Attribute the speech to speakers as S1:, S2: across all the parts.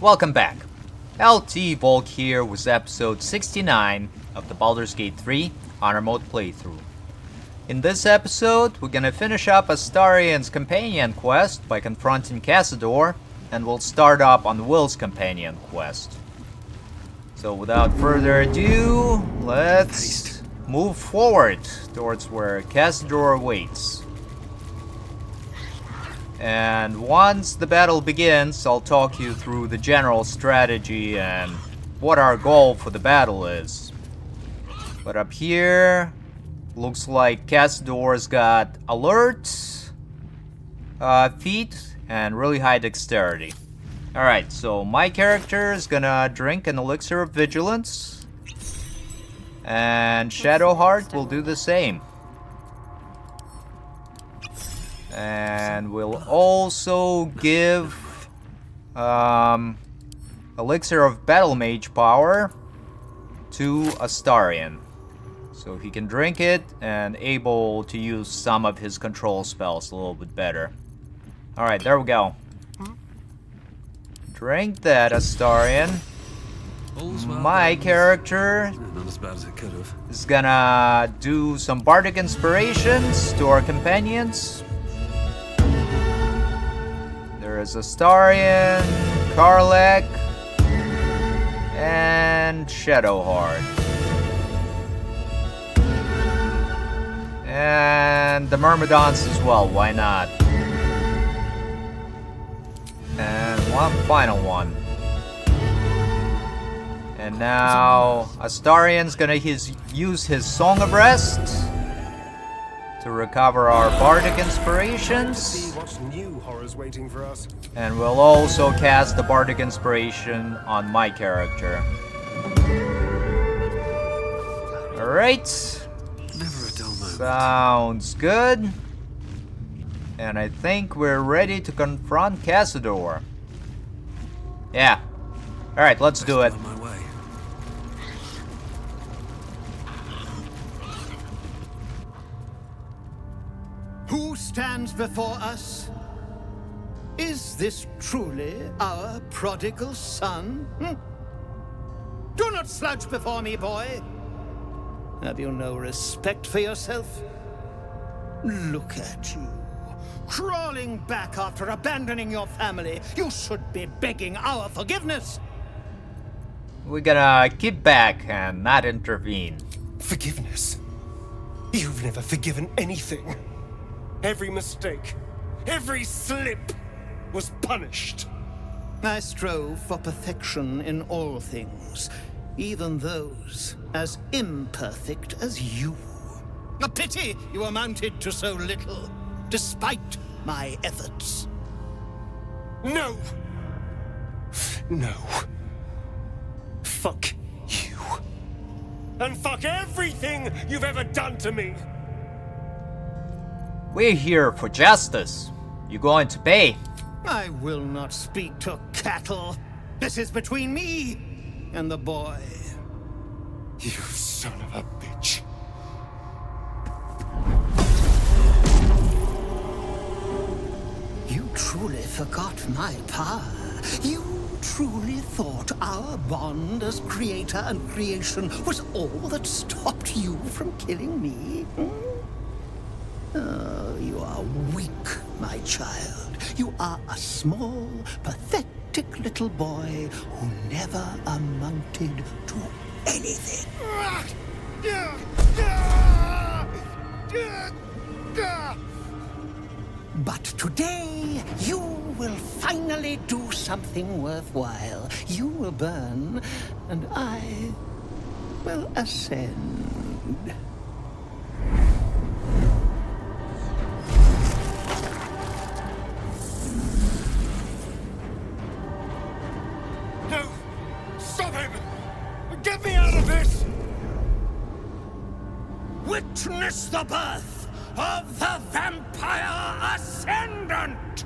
S1: Welcome back. LT Volk here with episode 69 of the Baldur's Gate 3 Honor Mode playthrough. In this episode, we're gonna finish up Astarian's companion quest by confronting Cazador, and we'll start up on Will's companion quest. So without further ado, let's move forward towards where Cazador waits. And once the battle begins, I'll talk you through the general strategy and what our goal for the battle is. But up here, looks like Cazador's got alert feet and really high dexterity. Alright, so my character is gonna drink an elixir of vigilance, and Shadowheart will do the same. And we'll also give elixir of battle mage power to Astarian, so he can drink it and able to use some of his control spells a little bit better. Alright, there we go. Drink that, Astarian. My character is gonna do some bardic inspirations to our companions. There is Astarian, Karlach, and Shadowheart. And the Myrmidons as well, why not? And one final one. And now Astarian's gonna use his Song of Rest to recover our bardic inspirations. And we'll also cast the bardic inspiration on my character. Alright. Sounds good. And I think we're ready to confront Cazador. Yeah. Alright, let's do it.
S2: Who stands before us? Is this truly our prodigal son? Do not slouch before me, boy. Have you no respect for yourself? Look at you, crawling back after abandoning your family. You should be begging our forgiveness.
S1: We're gonna keep back and not intervene.
S3: Forgiveness? You've never forgiven anything. Every mistake, every slip was punished.
S2: I strove for perfection in all things, even those as imperfect as you. A pity you amounted to so little, despite my efforts.
S3: No! No. Fuck you. And fuck everything you've ever done to me!
S1: We're here for justice. You're going to pay.
S2: I will not speak to cattle. This is between me and the boy.
S3: You son of a bitch.
S2: You truly forgot my power. You truly thought our bond as creator and creation was all that stopped you from killing me? Oh, you are weak, my child. You are a small, pathetic little boy who never amounted to anything. But today, you will finally do something worthwhile. You will burn, and I will ascend.
S3: No! Stop him! Get me out of this!
S2: Witness the birth of the Vampire Ascendant!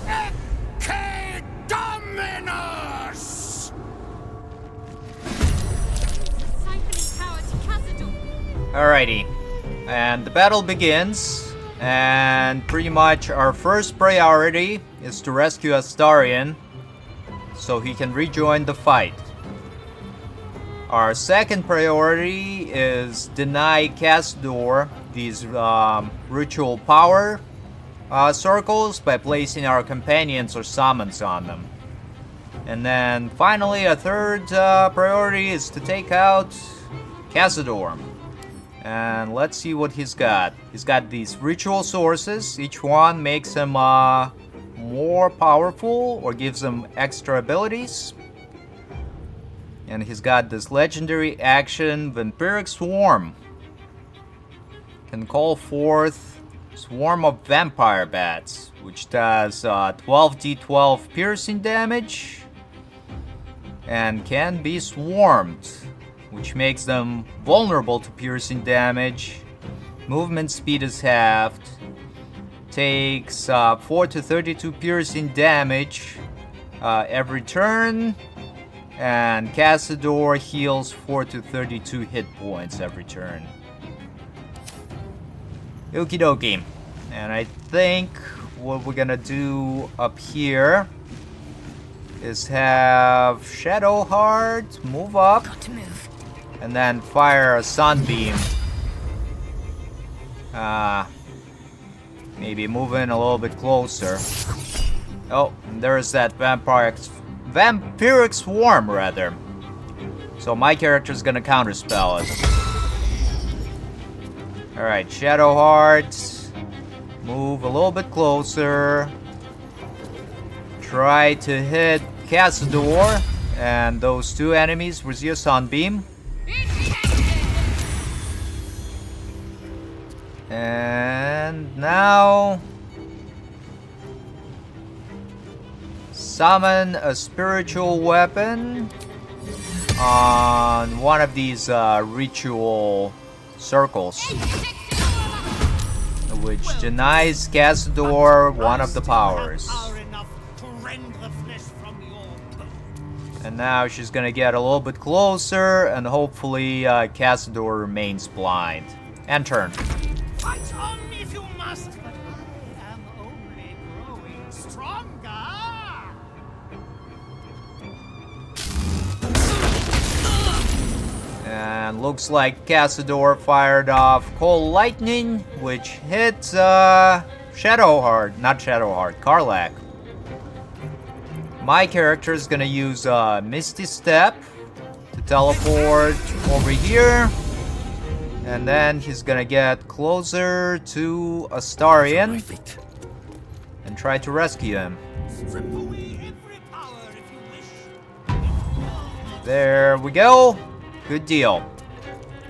S2: Ecce Dominus!
S4: Siphoning power to Cazador.
S1: Alrighty. And the battle begins. And pretty much our first priority is to rescue Astarian so he can rejoin the fight. Our second priority is deny Cazador these ritual power circles by placing our companions or summons on them. And then finally, a third priority is to take out Cazador. And let's see what he's got. He's got these ritual sources. Each one makes him more powerful or gives him extra abilities. And he's got this legendary action, Vampiric Swarm. Can call forth Swarm of Vampire Bats, which does 12d12 piercing damage. And can be swarmed, which makes them vulnerable to piercing damage. Movement speed is halved. Takes 4 to 32 piercing damage every turn. And Cazador heals 4 to 32 hit points every turn. Okie dokie. And I think what we're gonna do up here is have Shadowheart move up.
S4: Got to move.
S1: And then fire a sunbeam. Maybe move in a little bit closer. Oh, and there's that Vampiric Swarm, rather. So my character's gonna counterspell it. Alright, Shadowheart. Move a little bit closer. Try to hit Cazador and those two enemies with your sunbeam. And now summon a spiritual weapon on one of these ritual circles, which denies Cazador one of the powers. And now she's gonna get a little bit closer, and hopefully Cazador remains blind. And turn.
S2: Fight on if you must, but I am only growing stronger.
S1: And looks like Cazador fired off Cold Lightning, which hits Shadowheart, not Shadowheart, Karlach. My character is gonna use Misty Step to teleport over here. And then he's gonna get closer to Astarion and try to rescue him. There we go. Good deal.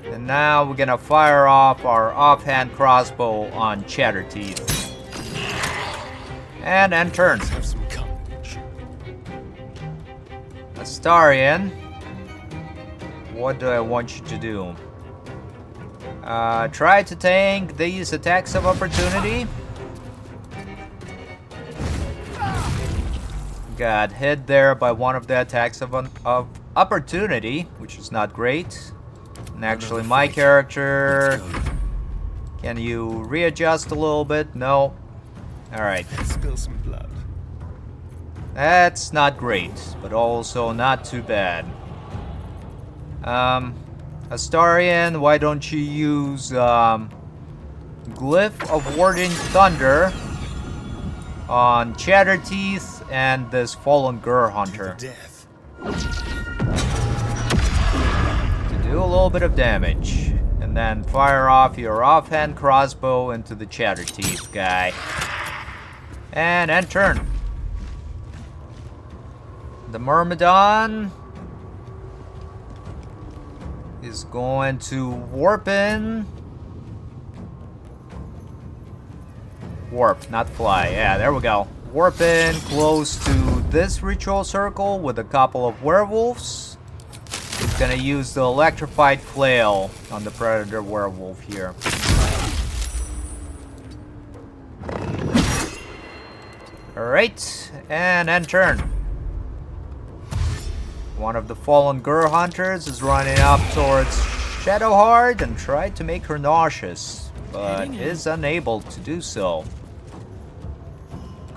S1: And now we're gonna fire off our offhand crossbow on Chatterteeth. And end turn. Astarion, what do I want you to do? Try to tank these attacks of opportunity. Got hit there by one of the attacks of opportunity, which is not great. And actually, my character, can you readjust a little bit? No. All right.
S3: Spill some blood.
S1: That's not great, but also not too bad. Astarion, why don't you use Glyph of Warding Thunder on Chatterteeth and this Fallen Gur Hunter
S3: Death.
S1: to do a little bit of damage. And then fire off your offhand crossbow into the Chatterteeth guy. And end turn. The Myrmidon is going to warp in. Warp, not fly. Yeah, there we go. Warp in close to this ritual circle with a couple of werewolves. He's gonna use the electrified flail on the predator werewolf here. Alright, and end turn. One of the fallen Gur hunters is running up towards Shadowheart and tried to make her nauseous, but is unable to do so.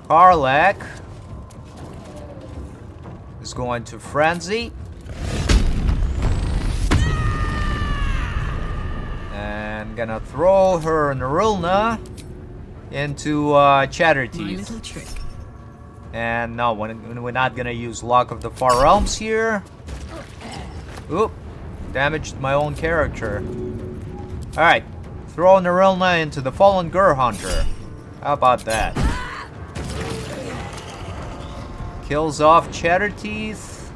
S1: Karlach is going to frenzy. And gonna throw her Narilna into Chatter
S5: My
S1: Teeth.
S5: little trick.
S1: And no, we're not gonna use Luck of the Far Realms here. Oop, damaged my own character. Alright, throw Narilna into the Fallen Gur Hunter. How about that? Kills off Chatter Teeth.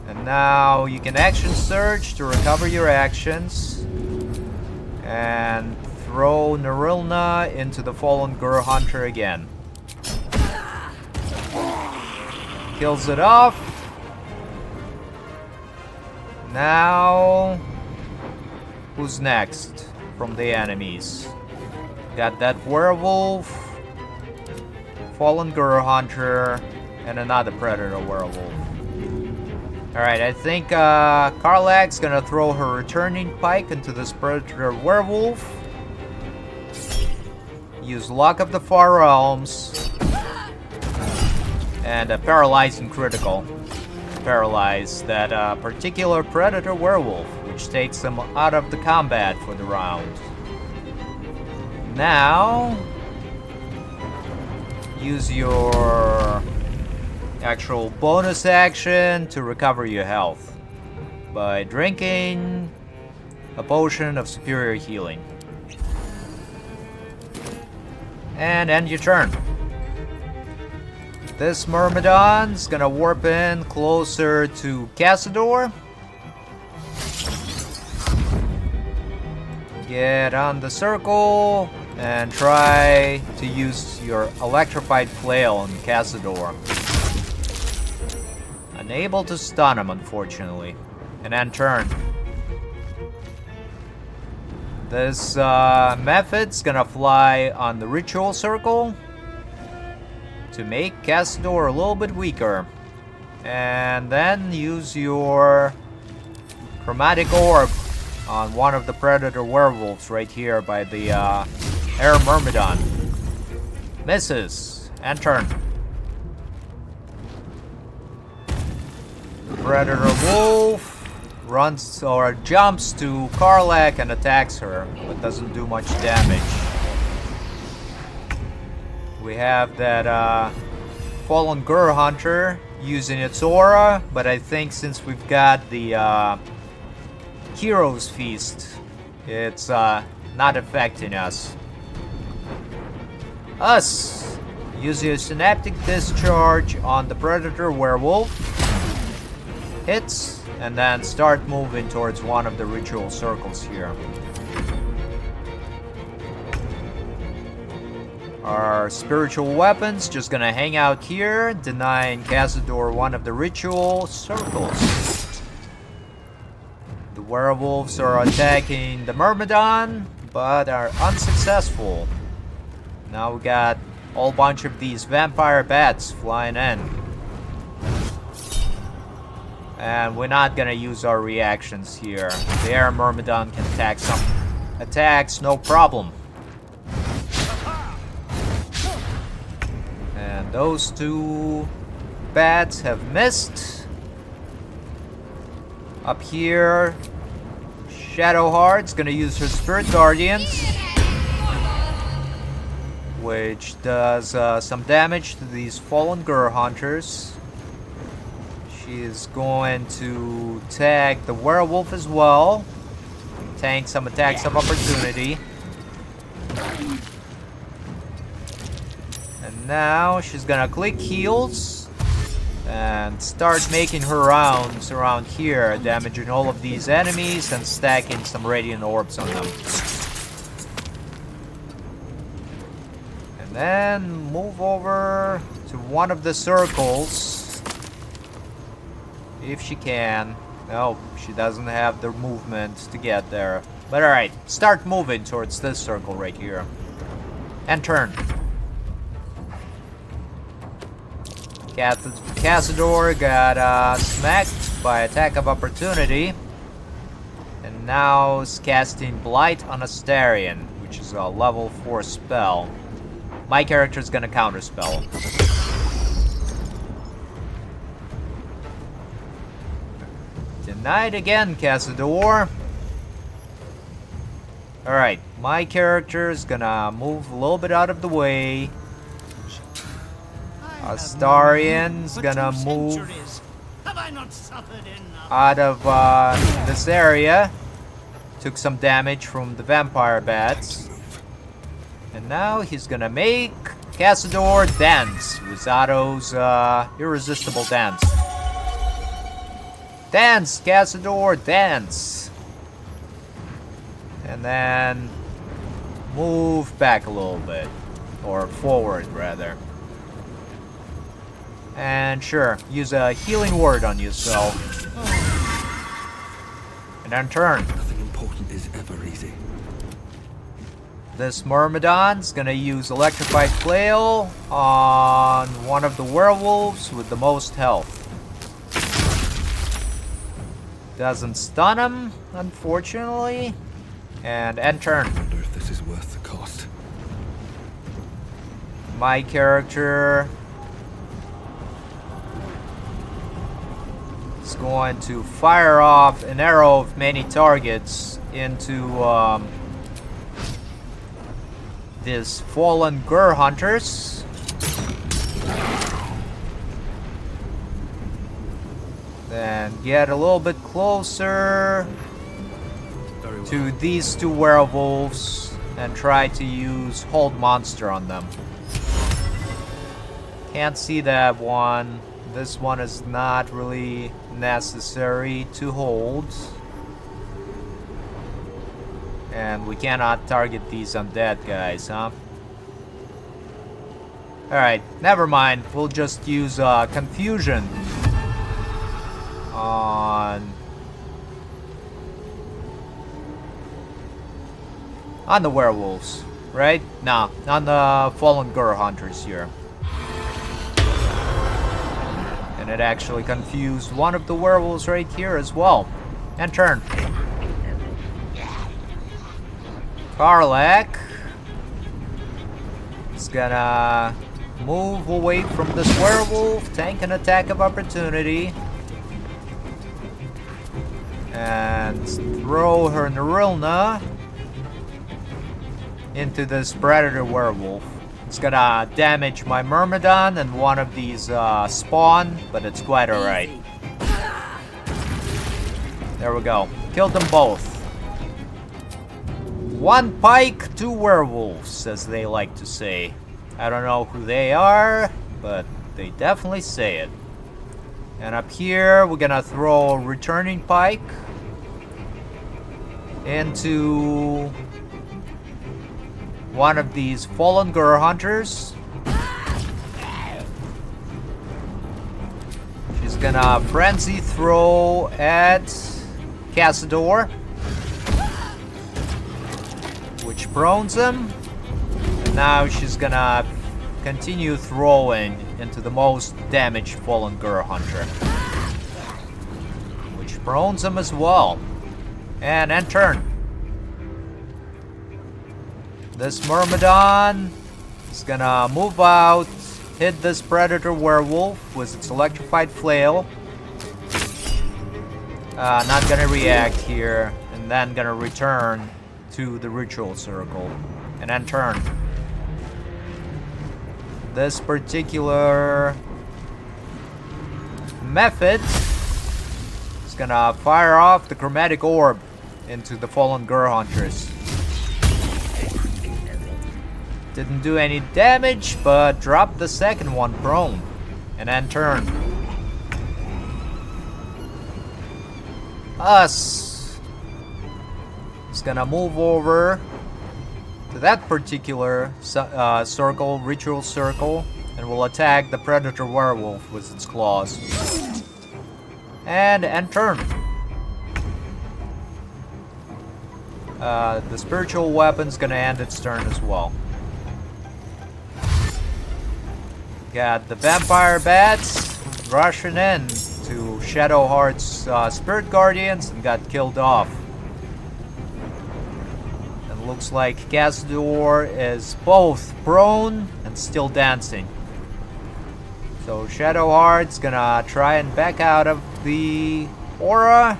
S1: And now you can action surge to recover your actions. And throw Narilna into the Fallen Gur Hunter again. Kills it off. Now, who's next from the enemies? Got that werewolf, Fallen Gur Hunter, and another predator werewolf. Alright, I think Karlach's gonna throw her returning pike into this predator werewolf. Use Luck of the Far Realms. And a paralyzing critical. Paralyze that particular predator werewolf, which takes them out of the combat for the round. Now, use your actual bonus action to recover your health by drinking a potion of superior healing. And end your turn. This Myrmidon's gonna warp in closer to Cazador. Get on the circle and try to use your electrified flail on Cazador. Unable to stun him, unfortunately. And end turn. This method's gonna fly on the ritual circle to make Cazador a little bit weaker. And then use your chromatic orb on one of the predator werewolves right here by the air Myrmidon. Misses. And turn. The predator wolf runs or jumps to Karlach and attacks her, but doesn't do much damage. We have that Fallen Gur Hunter using its aura, but I think since we've got the Hero's Feast, it's not affecting us. Use your Synaptic Discharge on the Predator Werewolf. Hits, and then start moving towards one of the ritual circles here. Our spiritual weapons just gonna hang out here, denying Cazador one of the ritual circles. The werewolves are attacking the Myrmidon, but are unsuccessful. Now we got a whole bunch of these vampire bats flying in. And we're not gonna use our reactions here. The air Myrmidon can attack some attacks, no problem. And those two bats have missed. Up here, Shadowheart's gonna use her Spirit Guardians, which does some damage to these Fallen Gur Hunters. She is going to tag the werewolf as well, tank some attacks of opportunity. And now she's gonna click heals and start making her rounds around here, damaging all of these enemies and stacking some radiant orbs on them. And then move over to one of the circles. If she can. No, she doesn't have the movement to get there. But alright, start moving towards this circle right here. And turn. Cazador got smacked by attack of opportunity. And now is casting Blight on Astarion, which is a level 4 spell. My character is gonna counterspell. Denied again, Cazador. Alright, my character is gonna move a little bit out of the way. Astarian's gonna move
S2: Have I not suffered enough?
S1: out of this area. Took some damage from the vampire bats. And now he's gonna make Cazador dance with Otto's irresistible dance. Dance, Cazador, dance! And then move back a little bit. Or forward, rather. And sure, use a healing word on yourself. And then turn.
S3: Nothing important is ever easy.
S1: This Myrmidon's gonna use Electrified Flail on one of the werewolves with the most health. Doesn't stun him, unfortunately. And end turn.
S3: I wonder if this is worth the cost.
S1: My character is going to fire off an arrow of many targets into this fallen Gur hunters. Then get a little bit closer to these two werewolves and try to use Hold Monster on them. Can't see that one. This one is not really necessary to hold. And we cannot target these undead guys, huh? Alright, never mind. We'll just use Confusion on the werewolves, right? Nah, on the fallen Gur hunters here. And it actually confused one of the werewolves right here as well. And turn. Karlak is gonna move away from this werewolf, tank an attack of opportunity, and throw her Narilna into this predator werewolf. It's gonna damage my Myrmidon and one of these spawn, but it's quite alright. There we go. Killed them both. One pike, two werewolves, as they like to say. I don't know who they are, but they definitely say it. And up here, we're gonna throw a returning pike into one of these fallen Gur hunters. She's gonna frenzy throw at Cazador, which prones him. And now she's gonna continue throwing into the most damaged fallen Gur hunter, which prones him as well. And end turn. This Myrmidon is gonna move out, hit this predator werewolf with its electrified flail. Not gonna react here, and then gonna return to the ritual circle and then turn. This particular method is gonna fire off the chromatic orb into the fallen Gur hunters. Didn't do any damage, but dropped the second one prone. And then turn. Us is gonna move over to that particular circle, ritual circle, and will attack the predator werewolf with its claws. And end turn. The spiritual weapon's gonna end its turn as well. Got the vampire bats rushing in to Shadowheart's spirit guardians and got killed off. And looks like Cazador is both prone and still dancing. So Shadowheart's gonna try and back out of the aura.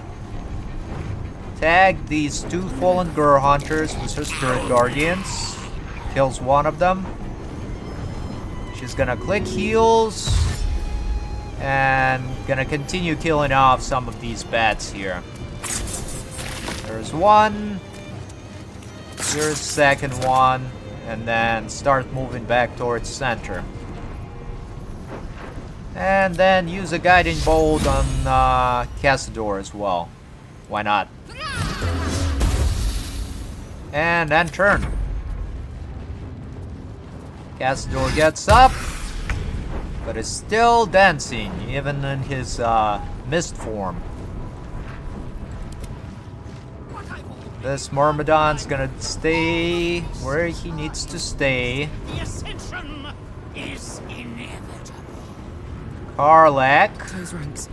S1: Tag these two fallen girl hunters with her spirit guardians. Kills one of them. She's gonna click heals. And gonna continue killing off some of these bats here. There's one. Here's the second one. And then start moving back towards center. And then use a guiding bolt on Cazador as well. Why not? And then turn. Cazador gets up, but is still dancing, even in his mist form. This Myrmidon's gonna stay where he needs to stay.
S2: The ascension is inevitable.
S1: Karlak
S5: Close ranks.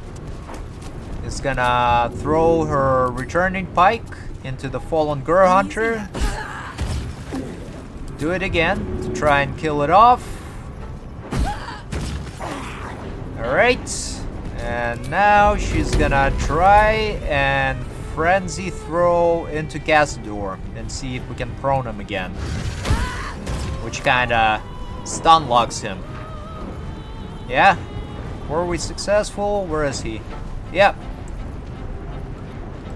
S1: is gonna throw her returning pike into the fallen girl hunter. Do it again to try and kill it off. Alright. And now she's gonna try and frenzy throw into Cazador and see if we can prone him again. Which kinda stun locks him. Yeah? Were we successful? Where is he? Yep.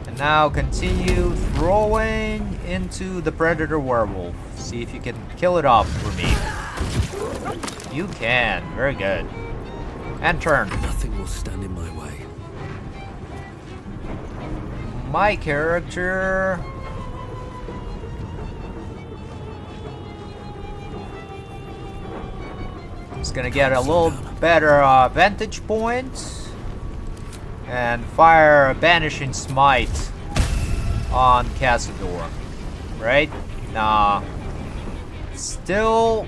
S1: And now continue throwing into the predator werewolf. See if you can kill it off for me. You can. Very good. And turn.
S6: Nothing will stand in my way.
S1: My character is gonna get a little better vantage point and fire a banishing smite on Cazador. Right? Nah. Still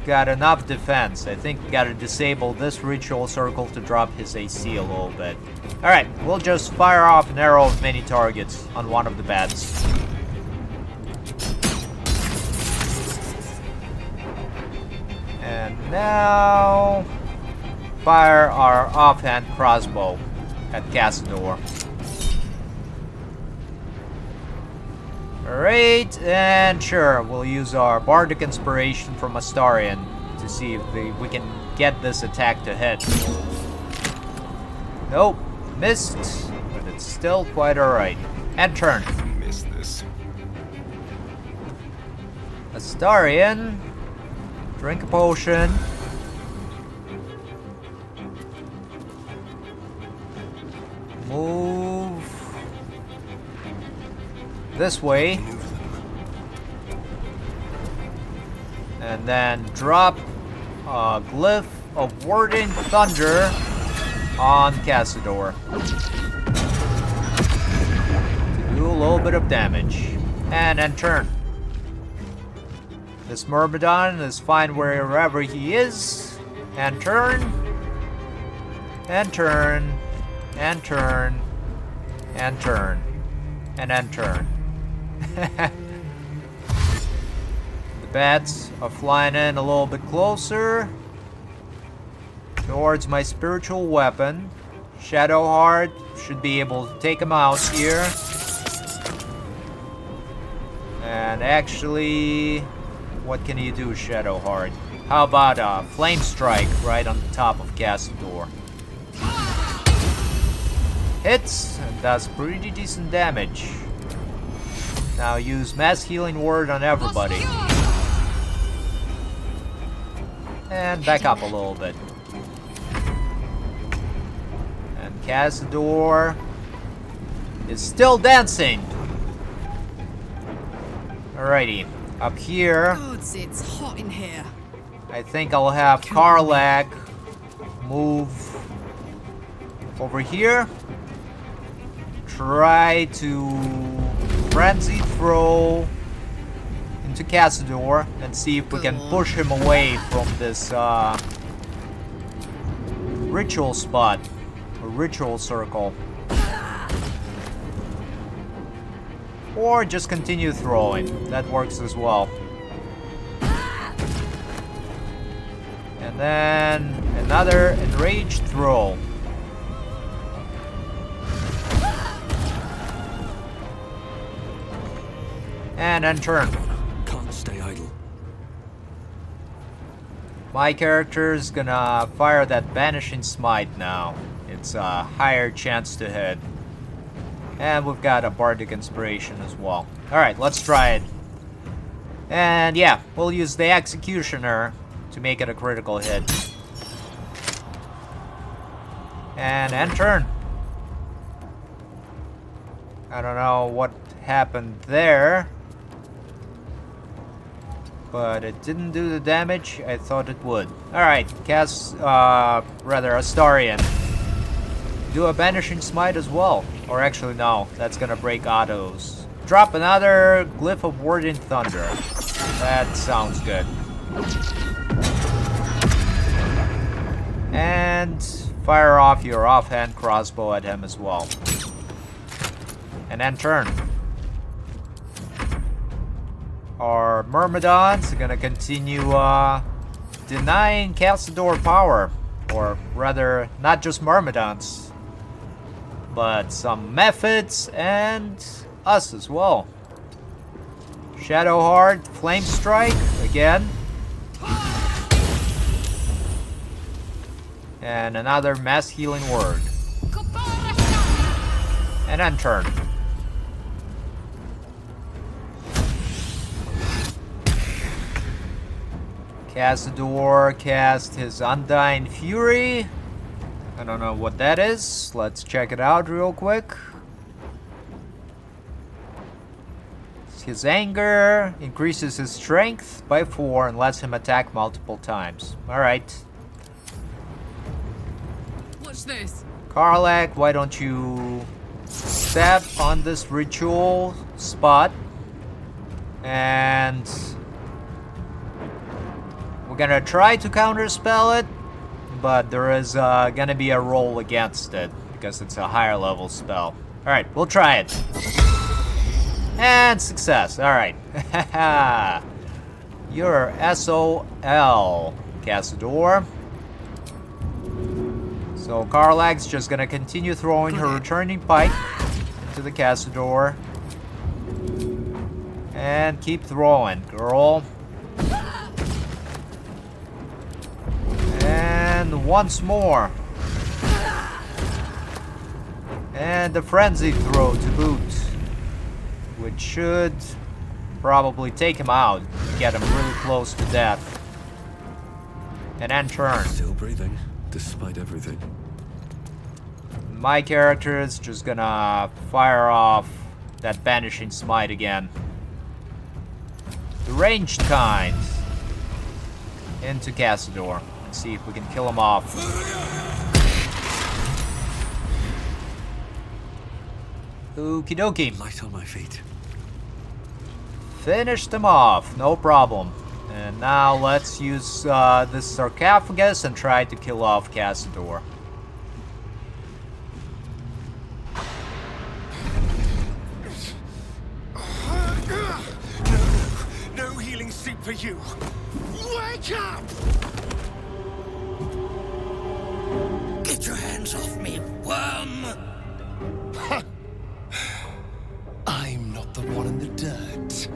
S1: got enough defense. I think we gotta disable this ritual circle to drop his AC a little bit. Alright, we'll just fire off an arrow of many targets on one of the bats. And now fire our offhand crossbow at Cazador. Alright, and sure, we'll use our bardic inspiration from Astarion to see if we can get this attack to hit. Nope, missed, but it's still quite alright. And turn.
S3: Miss this.
S1: Astarion, drink a potion. Move this way. And then drop a glyph of warding thunder on Cazador to do a little bit of damage. And then turn. This Myrmidon is fine wherever he is. And turn. And turn. And turn. And turn. And then turn. The bats are flying in a little bit closer towards my spiritual weapon. Shadowheart should be able to take him out here. And actually, what can you do, Shadowheart? How about a flame strike right on the top of Cazador? Hits and does pretty decent damage. Now use mass healing word on everybody. And back up a little bit. And Cazador is still dancing. Alrighty, up here,
S5: Gods, it's hot in here.
S1: I think I'll have Karlak move over here. Try to frenzy throw into Cazador and see if we can push him away from this ritual spot or ritual circle. Or just continue throwing. That works as well. And then another enraged throw. And end turn.
S6: Can't stay idle.
S1: My character is gonna fire that Banishing Smite now. It's a higher chance to hit. And we've got a Bardic Inspiration as well. Alright, let's try it. And yeah, we'll use the Executioner to make it a critical hit. And end turn. I don't know what happened there, but it didn't do the damage I thought it would. Alright, Astarion. Do a Banishing Smite as well. Or actually no, that's gonna break autos. Drop another Glyph of Warding Thunder. That sounds good. And fire off your offhand crossbow at him as well. And end turn. Our Myrmidons are gonna continue denying Cazador power. Or rather, not just Myrmidons, but some methods and us as well. Shadowheart, Flame Strike again. And another Mass Healing Word. And end turn. Cazador cast his Undying Fury. I don't know what that is. Let's check it out real quick. His anger increases his strength by 4 and lets him attack multiple times. Alright.
S5: What's this?
S1: Karlach, why don't you step on this ritual spot? And we're gonna try to counterspell it, but there is gonna be a roll against it because it's a higher level spell. Alright, we'll try it. And success. Alright. You're SOL, Cazador. So Karlach's just gonna continue throwing her returning pike into the Cazador. And keep throwing, girl. And once more. And the frenzy throw to boot, which should probably take him out, get him really close to death. And end turn.
S6: Still breathing, despite everything.
S1: My character is just gonna fire off that Banishing Smite again. The ranged kind into Cazador. Let's see if we can kill him off. Okie dokie.
S6: Light on my feet.
S1: Finished him off, no problem. And now let's use this sarcophagus and try to kill off Cazador.
S3: No healing sleep for you. Wake up!
S2: Get your hands off me, worm!
S3: I'm not the one in the dirt.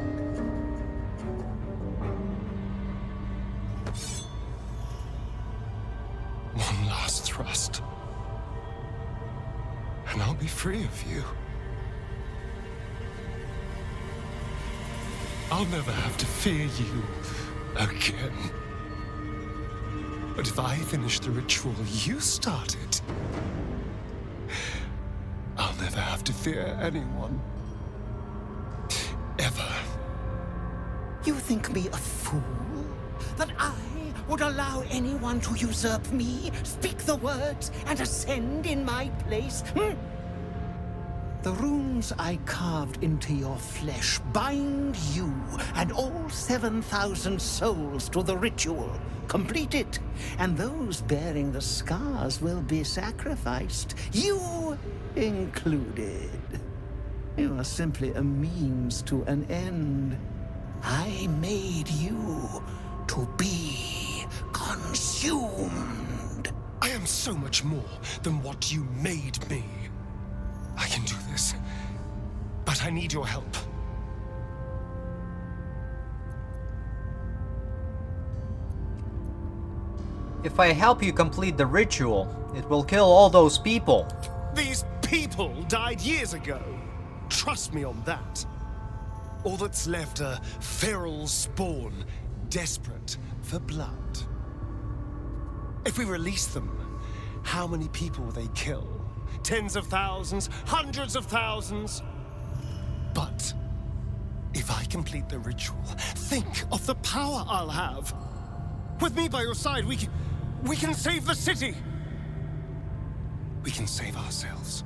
S3: One last thrust, and I'll be free of you. I'll never have to fear you again. But if I finish the ritual you started, I'll never have to fear anyone. Ever.
S2: You think me a fool? That I would allow anyone to usurp me, speak the words, and ascend in my place? The runes I carved into your flesh bind you and all 7,000 souls to the ritual. Complete it, and those bearing the scars will be sacrificed, you included. You are simply a means to an end. I made you to be consumed.
S3: I am so much more than what you made me. I can do this, but I need your help.
S1: If I help you complete the ritual, it will kill all those people.
S3: These people died years ago. Trust me on that. All that's left are feral spawn, desperate for blood. If we release them, how many people will they kill? Tens of thousands, hundreds of thousands? But if I complete the ritual, think of the power I'll have. With me by your side, we can save the city. We can save ourselves.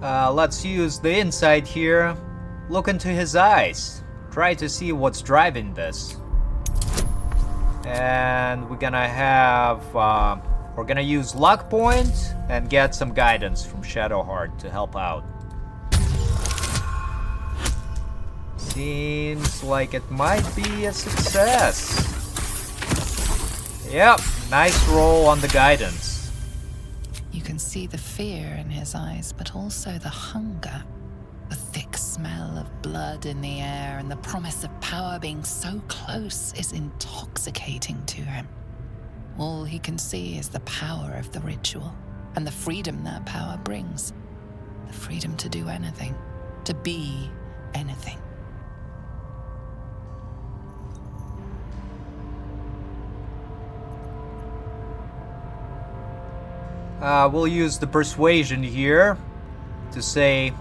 S1: Let's use the insight here. Look into his eyes. Try to see what's driving this. And we're gonna use luck point and get some guidance from Shadowheart to help out. Seems like it might be a success. Yep, nice roll on the guidance.
S5: You can see the fear in his eyes, but also the hunger. The thick smell of blood in the air and the promise of power being so close is intoxicating to him. All he can see is the power of the ritual and the freedom that power brings. The freedom to do anything, to be anything.
S1: We'll use the persuasion here to say,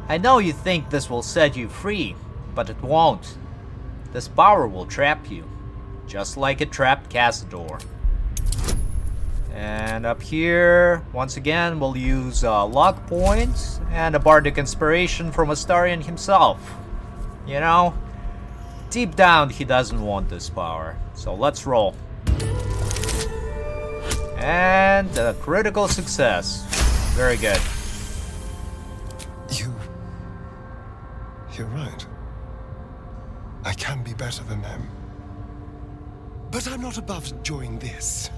S1: I know you think this will set you free, but it won't. This power will trap you, just like it trapped Cazador. And up here, once again, we'll use luck points and a bardic inspiration from Astarion himself. You know, deep down he doesn't want this power, so let's roll. And a critical success. Very good.
S3: You're right. I can be better than them. But I'm not above enjoying this.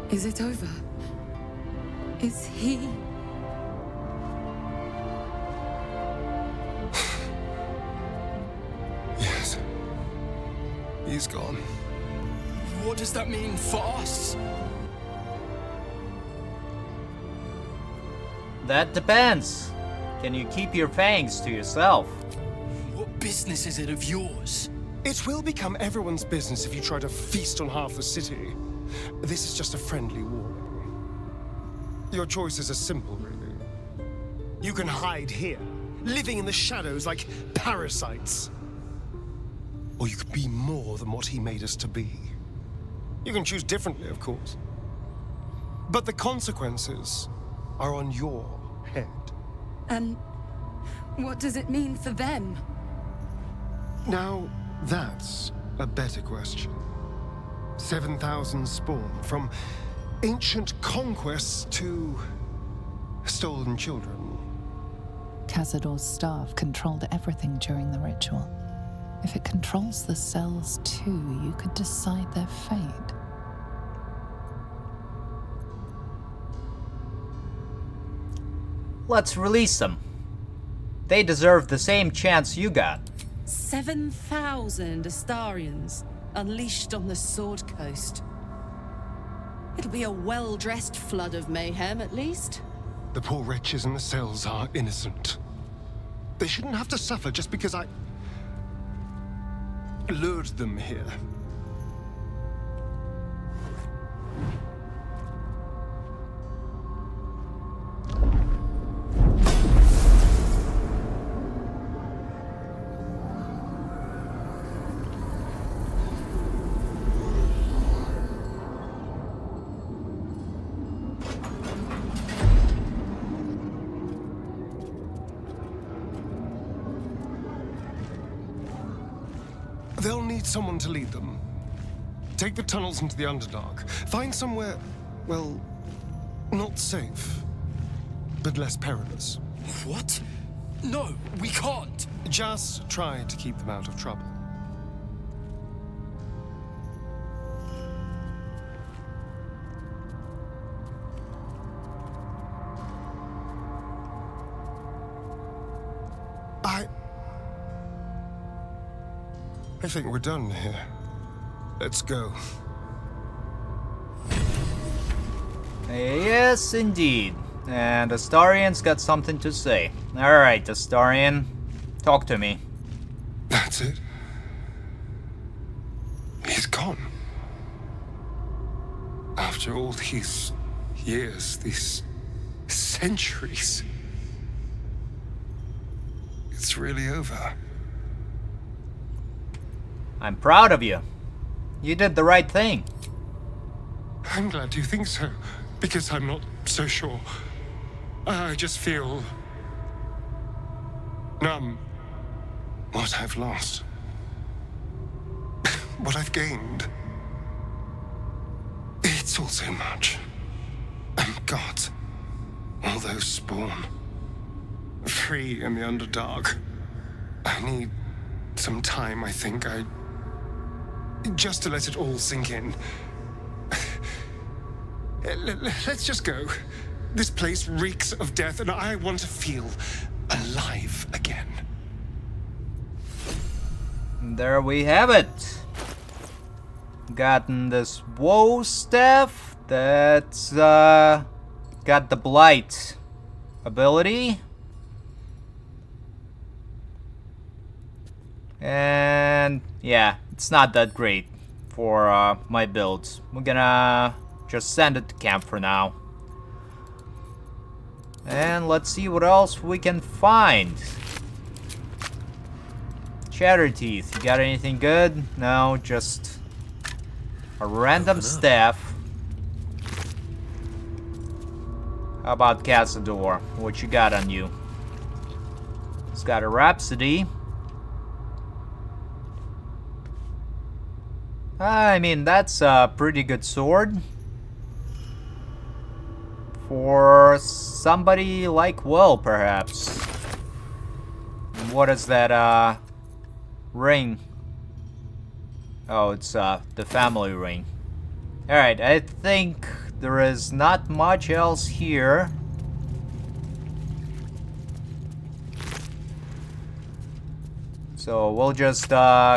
S7: Is it over? Is he...
S3: Yes. He's gone.
S6: What does that mean for us?
S1: That depends. Can you keep your fangs to yourself?
S6: What business is it of yours?
S3: It will become everyone's business if you try to feast on half the city. This is just a friendly warning. Your choices are simple, really. You can hide here, living in the shadows like parasites. Or you could be more than what he made us to be. You can choose differently, of course. But the consequences are on your head.
S7: And what does it mean for them?
S3: Now, that's a better question. 7,000 spawn, from ancient conquests to stolen children.
S5: Cazador's staff controlled everything during the ritual. If it controls the cells too, you could decide their fate.
S1: Let's release them. They deserve the same chance you got.
S8: 7,000 Astarians unleashed on the Sword Coast. It'll be a well-dressed flood of mayhem, at least.
S3: The poor wretches in the cells are innocent. They shouldn't have to suffer just because I lured them here. They'll need someone to lead them. Take the tunnels into the Underdark. Find somewhere, well, not safe, but less perilous.
S6: What? No, we can't.
S3: Just try to keep them out of trouble. I think we're done here. Let's go.
S1: Yes, indeed. And Astarian's got something to say. Alright, Astarian, talk to me.
S3: That's it. He's gone. After all these years, these centuries, it's really over.
S1: I'm proud of you. You did the right thing.
S3: I'm glad you think so, because I'm not so sure. I just feel numb. What I've lost. What I've gained. It's all so much. And God, all those spawn. Free in the Underdark. I need some time, I think. Just to let it all sink in. Let's just go. This place reeks of death, and I want to feel alive again.
S1: There we have it. Gotten this woe staff that's got the blight ability. And yeah, it's not that great for my builds. We're gonna just send it to camp for now. And let's see what else we can find. Shatterteeth, you got anything good? No, just a random staff. How about Cazador? What you got on you? It's got a Rhapsody. I mean, that's a pretty good sword. For somebody like Will, perhaps. What is that, ring? Oh, it's, the family ring. Alright, I think there is not much else here. So we'll just,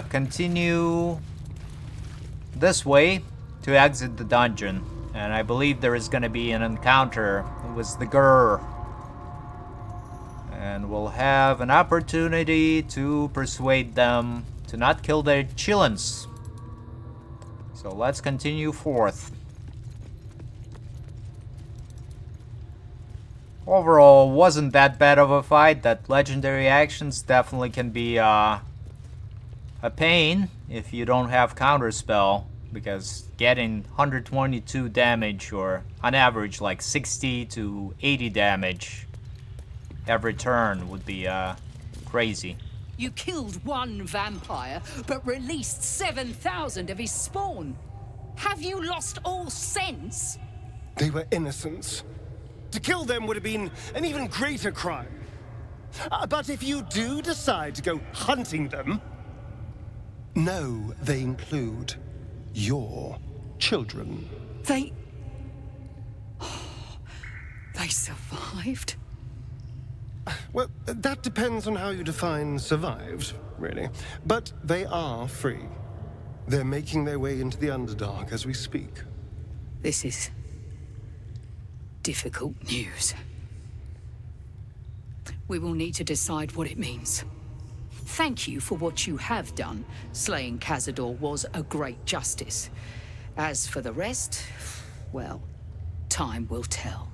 S1: continue this way to exit the dungeon. And I believe there is gonna be an encounter with the girl. And we'll have an opportunity to persuade them to not kill their chillins. So let's continue forth. Overall, wasn't that bad of a fight. That legendary actions definitely can be a pain if you don't have counterspell, because getting 122 damage, or on average like 60 to 80 damage every turn, would be crazy.
S9: You killed one vampire, but released 7,000 of his spawn. Have you lost all sense?
S3: They were innocents. To kill them would have been an even greater crime. But if you do decide to go hunting them, know they include your children.
S9: They survived?
S3: Well, that depends on how you define survived, really. But they are free. They're making their way into the Underdark as we speak.
S9: This is difficult news. We will need to decide what it means. Thank you for what you have done. Slaying Cazador was a great justice. As for the rest, well, time will tell.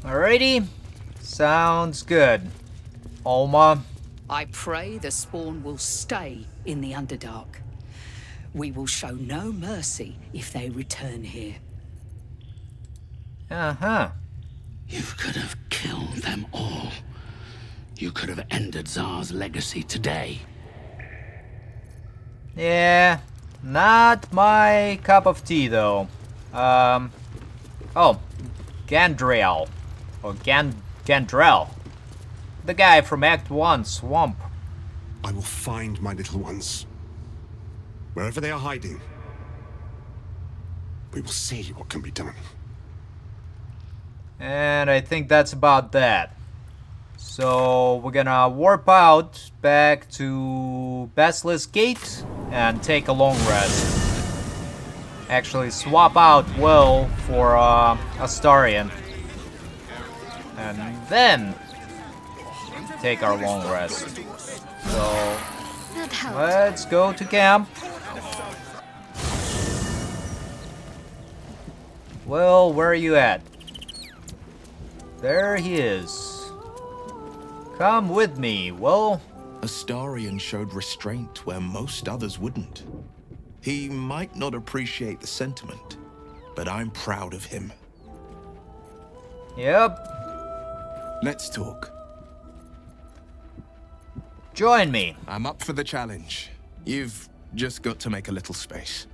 S1: Alrighty. Sounds good. Alma.
S9: I pray the spawn will stay in the Underdark. We will show no mercy if they return here.
S1: Uh-huh.
S10: You could have killed them all. You could have ended Tsar's legacy today.
S1: Yeah, not my cup of tea though. Oh, Gandriel. Or Gandrel. The guy from Act 1, Swamp.
S3: I will find my little ones. Wherever they are hiding. We will see what can be done.
S1: And I think that's about that. So we're gonna warp out back to Basilisk Gate and take a long rest. Actually swap out Will for Astarion. And then take our long rest. So let's go to camp. Well, where are you at? There he is. Come with me, Will.
S6: Astarion showed restraint where most others wouldn't. He might not appreciate the sentiment, but I'm proud of him.
S1: Yep.
S6: Let's talk.
S1: Join me.
S6: I'm up for the challenge. You've just got to make a little space.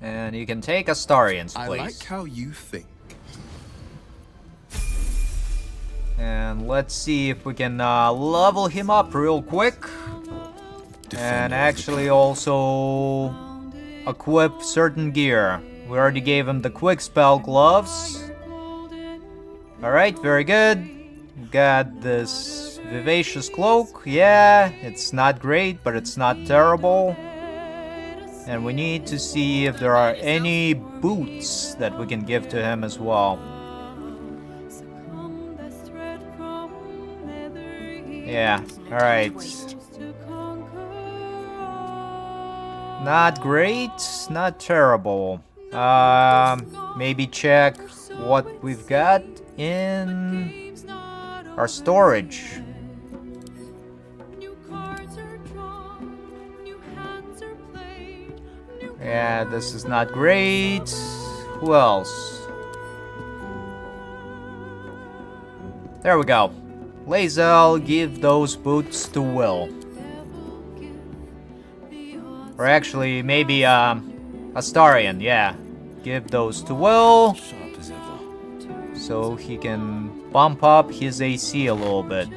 S1: And you can take Astarion's place.
S6: I like how you think.
S1: And let's see if we can level him up real quick. And actually also equip certain gear. We already gave him the quick spell gloves. Alright, very good. Got this vivacious cloak. Yeah, it's not great, but it's not terrible. And we need to see if there are any boots that we can give to him as well. Yeah, alright. Not great, not terrible. Maybe check what we've got in our storage. Yeah, this is not great. Who else? There we go. Lae'zel, give those boots to Will. Or actually, maybe Astarion, yeah. Give those to Will. So he can bump up his AC a little bit.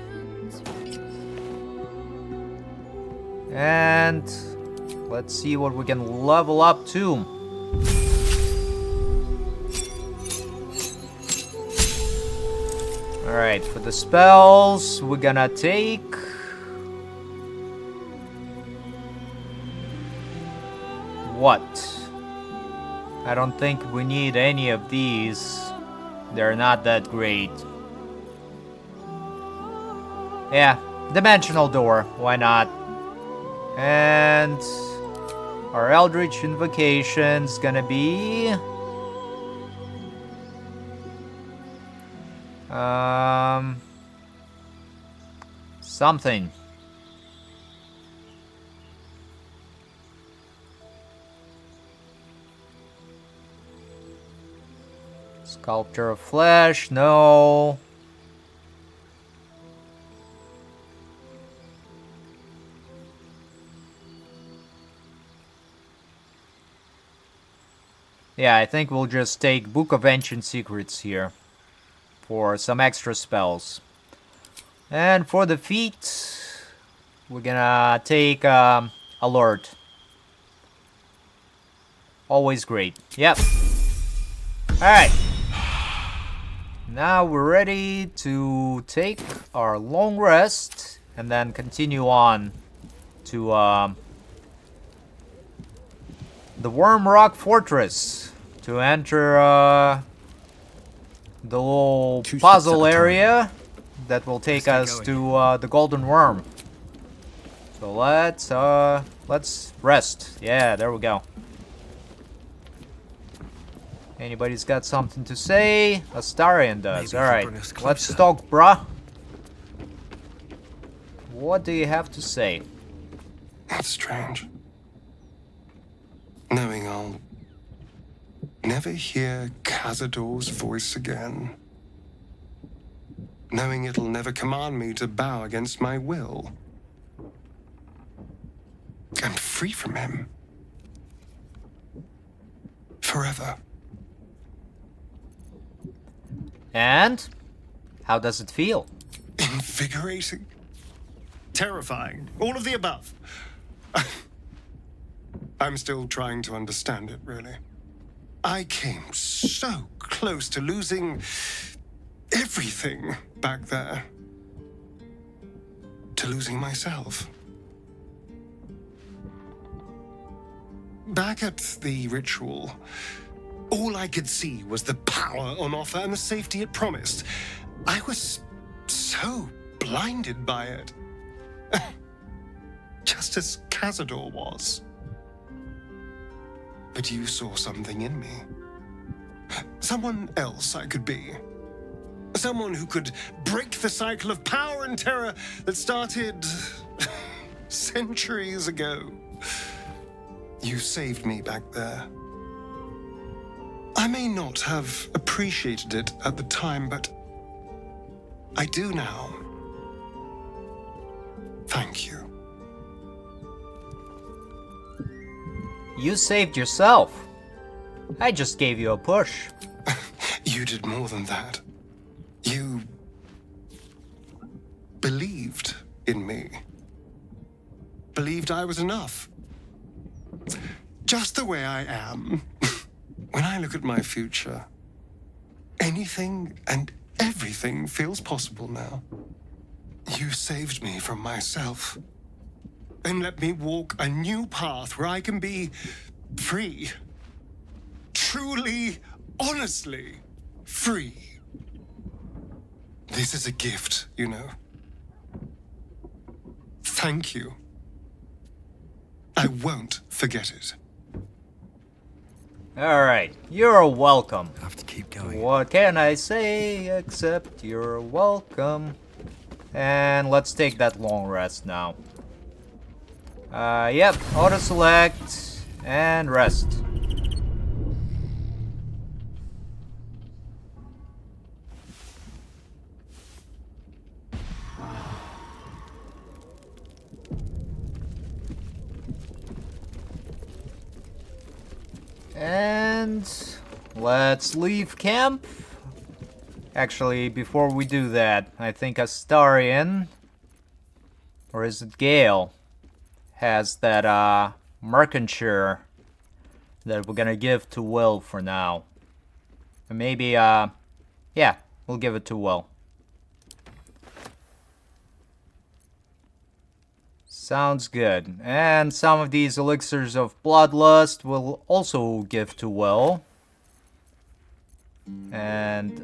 S1: And let's see what we can level up to. Alright, for the spells, we're gonna take... What? I don't think we need any of these. They're not that great. Yeah, Dimensional Door, why not? And our Eldritch Invocation's gonna be... something. Sculpture of Flesh, no. Yeah, I think we'll just take Book of Ancient Secrets here for some extra spells. And for the feat, we're gonna take Alert. Always great. Yep. Alright. Now we're ready to take our long rest and then continue on to the Wyrm Rock Fortress to enter the little
S3: Two steps
S1: puzzle
S3: at a time.
S1: area that will take us to the Golden Wyrm. So let's rest. Yeah, there we go. Anybody's got something to say? Astarion does.
S3: Maybe
S1: Alright,
S3: bring us
S1: let's
S3: closer.
S1: talk, bruh. What do you have to say?
S11: It's strange. Knowing I'll never hear Cazador's voice again. Knowing it'll never command me to bow against my will. I'm free from him. Forever.
S1: And how does it feel?
S11: Invigorating.
S3: Terrifying. All of the above.
S11: I'm still trying to understand it, really. I came so close to losing everything back there. To losing myself. Back at the ritual, all I could see was the power on offer and the safety it promised. I was so blinded by it. Just as Cazador was. But you saw something in me. Someone else I could be. Someone who could break the cycle of power and terror that started centuries ago. You saved me back there. I may not have appreciated it at the time, but I do now. Thank you.
S1: You saved yourself. I just gave you a push.
S11: You did more than that. You believed in me. Believed I was enough. Just the way I am. When I look at my future, anything and everything feels possible now. You saved me from myself. And let me walk a new path where I can be free. Truly, honestly free. This is a gift, you know. Thank you. I won't forget it.
S1: Alright, you're welcome.
S3: I have to keep going.
S1: What can I say except you're welcome? And let's take that long rest now. Yep, auto select and rest. And let's leave camp. Actually, before we do that, I think Astarion, or is it Gale, has that mercanture that we're gonna give to Will for now. And maybe, yeah, we'll give it to Will. Sounds good. And some of these elixirs of bloodlust we'll also give to Will. And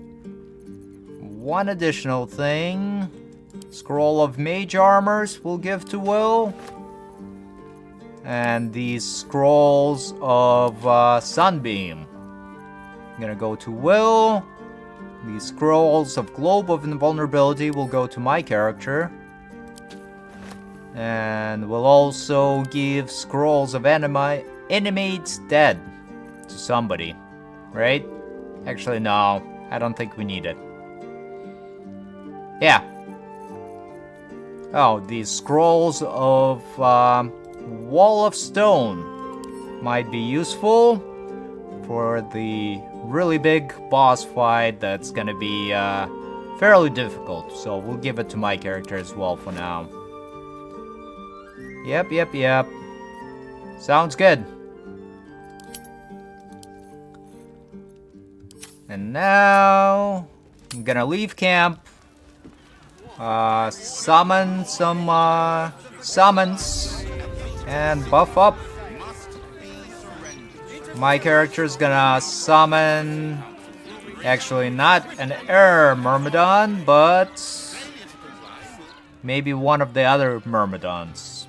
S1: one additional thing. Scroll of Mage Armors we'll give to Will. And these scrolls of Sunbeam. I'm gonna go to Will. These scrolls of Globe of Invulnerability will go to my character. And we'll also give scrolls of Animate's Dead to somebody. Right? Actually, no. I don't think we need it. Yeah. Oh, these scrolls of Wall of Stone might be useful for the really big boss fight that's gonna be fairly difficult. So we'll give it to my character as well for now. Yep. Sounds good. And now I'm gonna leave camp. Summon some summons and buff up. My character's gonna summon Actually, not an air myrmidon, but maybe one of the other myrmidons.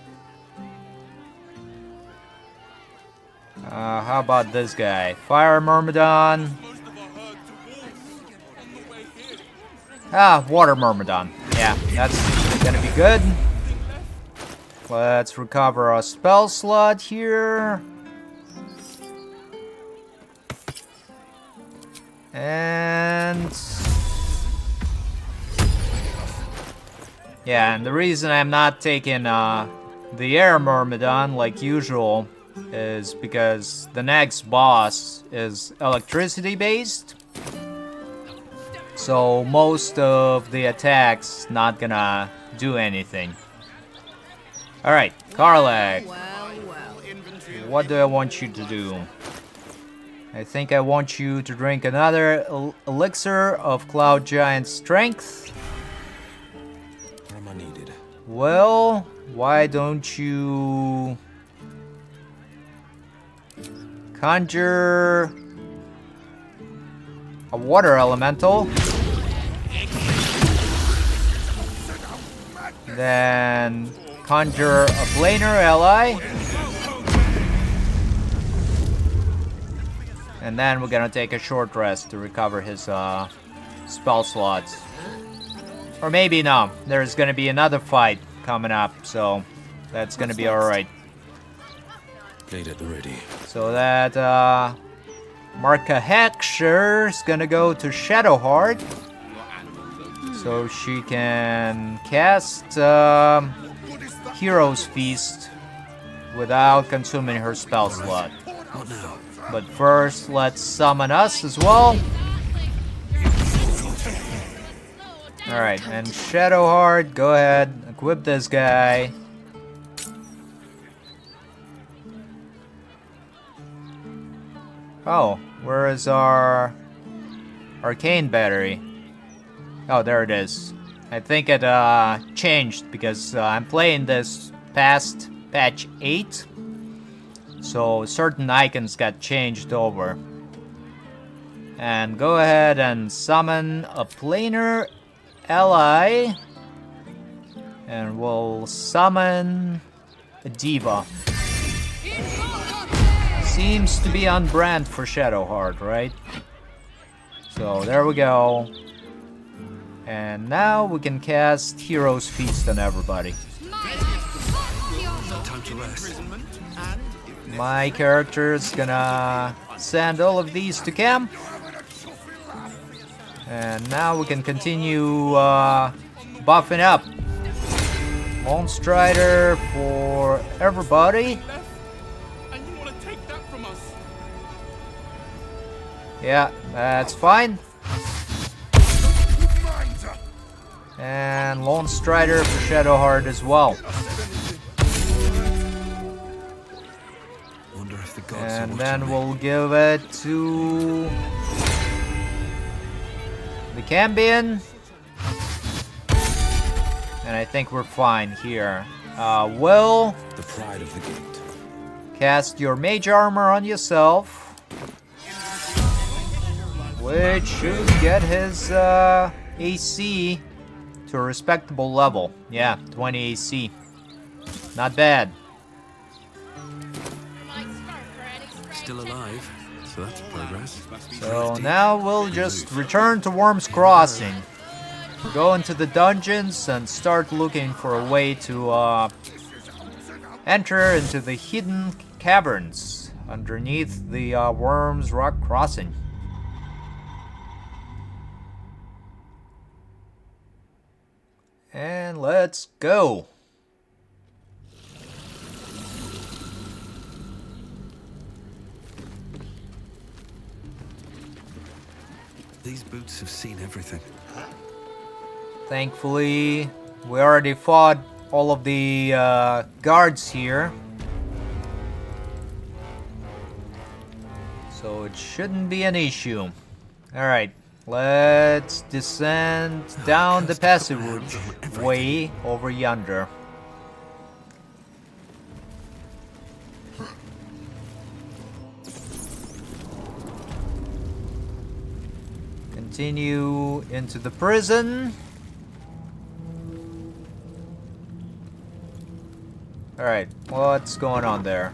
S1: How about this guy? Fire myrmidon. Water myrmidon. Yeah, that's gonna be good. Let's recover a spell slot here. And yeah, and the reason I'm not taking the air myrmidon like usual is because the next boss is electricity based. So most of the attacks not gonna do anything. Alright, Karlach. What do I want you to do? I think I want you to drink another elixir of Cloud Giant Strength.
S6: Where am I needed?
S1: Well, why don't you conjure a water elemental? Then conjure a planar ally. And then we're gonna take a short rest to recover his spell slots. Or maybe no, there's gonna be another fight coming up, so that's gonna be alright.
S6: Blade at the ready.
S1: So that Marka Hexer is gonna go to Shadowheart, so she can cast Hero's Feast without consuming her spell slot.
S6: What now?
S1: But first, let's summon us as well. Alright, and Shadowheart, go ahead, equip this guy. Oh, where is our arcane battery? Oh, there it is. I think it changed because I'm playing this past patch 8. So certain icons got changed over. And go ahead and summon a planar ally. And we'll summon a diva. Seems to be on brand for Shadowheart, right? So there we go. And now we can cast Hero's Feast on everybody.
S6: Time to rest.
S1: My character is gonna send all of these to camp. And now we can continue buffing up. Lone Strider for everybody. Yeah, that's fine. And Lone Strider for Shadowheart as well. And then we'll give it to the Cambion. And I think we're fine here. Will,
S6: the pride of the gate.
S1: Cast your mage armor on yourself, which should get his AC to a respectable level. Yeah, 20 AC. Not bad.
S6: Still alive, so that's progress.
S1: So now we'll just return to Wyrm's Crossing. Go into the dungeons and start looking for a way to enter into the hidden caverns underneath the Wyrm Rock Crossing. And let's go.
S6: These boots have seen everything.
S1: Thankfully, we already fought all of the guards here. So it shouldn't be an issue. Alright, let's descend down the passageway way over yonder. continue into the prison. Alright, what's going on there?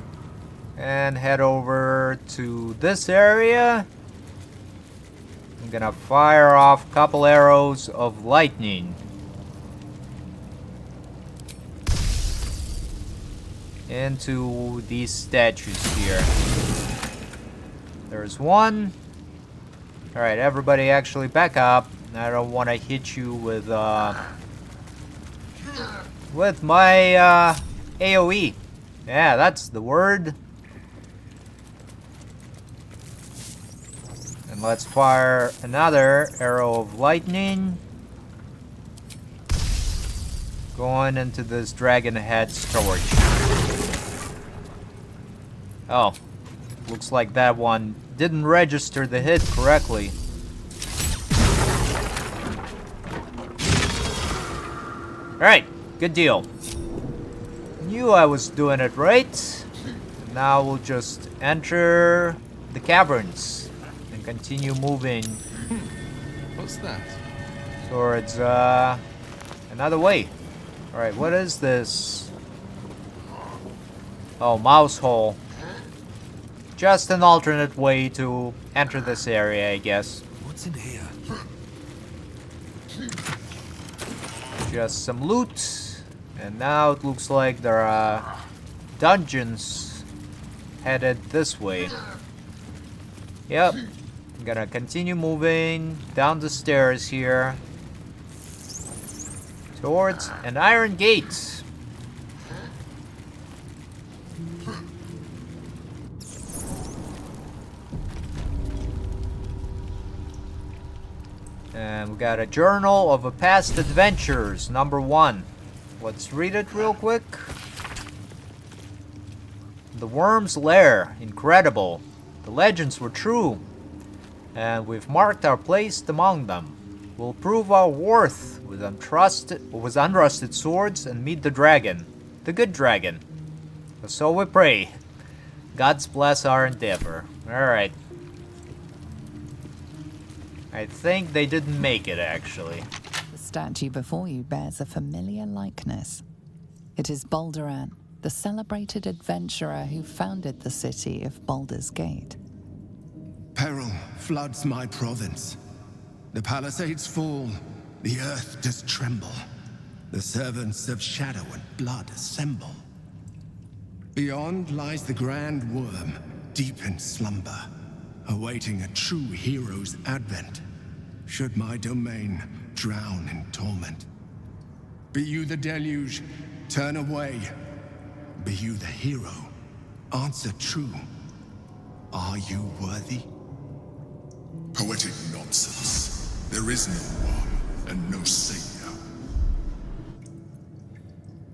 S1: And head over to this area. I'm gonna fire off a couple arrows of lightning. Into these statues here. There's one. Alright, everybody actually back up. I don't want to hit you with my AoE. Yeah, that's the word. And let's fire another arrow of lightning. Going into this dragon head storage. Oh, looks like that one didn't register the hit correctly. Alright, good deal. Knew I was doing it right. Now we'll just enter the caverns and continue moving.
S6: What's that?
S1: Towards another way. Alright, what is this? Oh, mouse hole. Just an alternate way to enter this area, I guess.
S6: What's in here?
S1: Just some loot. And now it looks like there are dungeons headed this way. Yep. I'm gonna continue moving down the stairs here. Towards an iron gate. And we got a journal of a past adventures, number 1. Let's read it real quick. The Wyrm's lair, incredible. The legends were true, and we've marked our place among them. We'll prove our worth with unrusted swords and meet the dragon, the good dragon. So we pray. God's bless our endeavor. Alright. I think they didn't make it, actually.
S5: The statue before you bears a familiar likeness. It is Baldur, the celebrated adventurer who founded the city of Baldur's Gate.
S6: Peril floods my province. The palisades fall, the earth does tremble. The servants of shadow and blood assemble. Beyond lies the Grand Wyrm, deep in slumber, awaiting a true hero's advent. Should my domain drown in torment. Be you the deluge, turn away. Be you the hero, answer true. Are you worthy?
S12: Poetic nonsense. There is no one and no savior.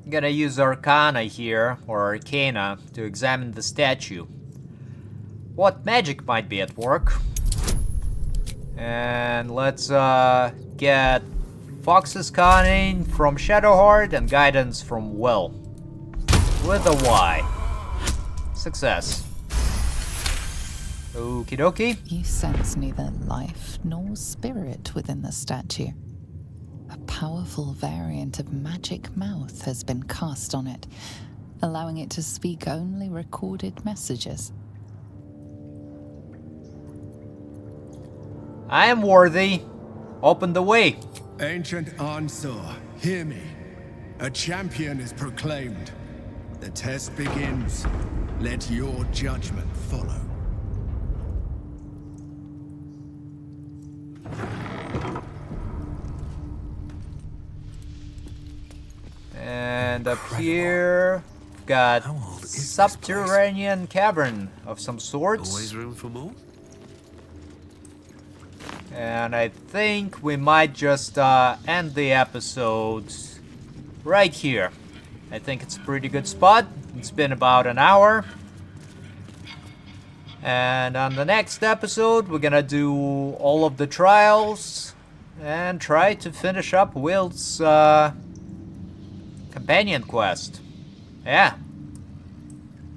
S1: I'm gonna use Arcana here, or Arcana, to examine the statue. What magic might be at work? And let's get Fox's Cunning from Shadowheart and Guidance from Will. With a Y. Success. Okie dokie.
S5: You sense neither life nor spirit within the statue. A powerful variant of magic mouth has been cast on it, allowing it to speak only recorded messages.
S1: I am worthy. Open the way.
S6: Ancient Ansar, hear me. A champion is proclaimed. The test begins. Let your judgment follow.
S1: And up here, we've got subterranean cavern of some sorts.
S13: Always room for more?
S1: And I think we might just end the episode right here. I think it's a pretty good spot. It's been about an hour. And on the next episode, we're gonna do all of the trials and try to finish up Will's companion quest. Yeah.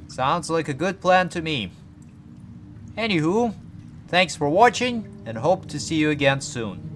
S1: Sounds like a good plan to me. Anywho, Thanks for watching and hope to see you again soon.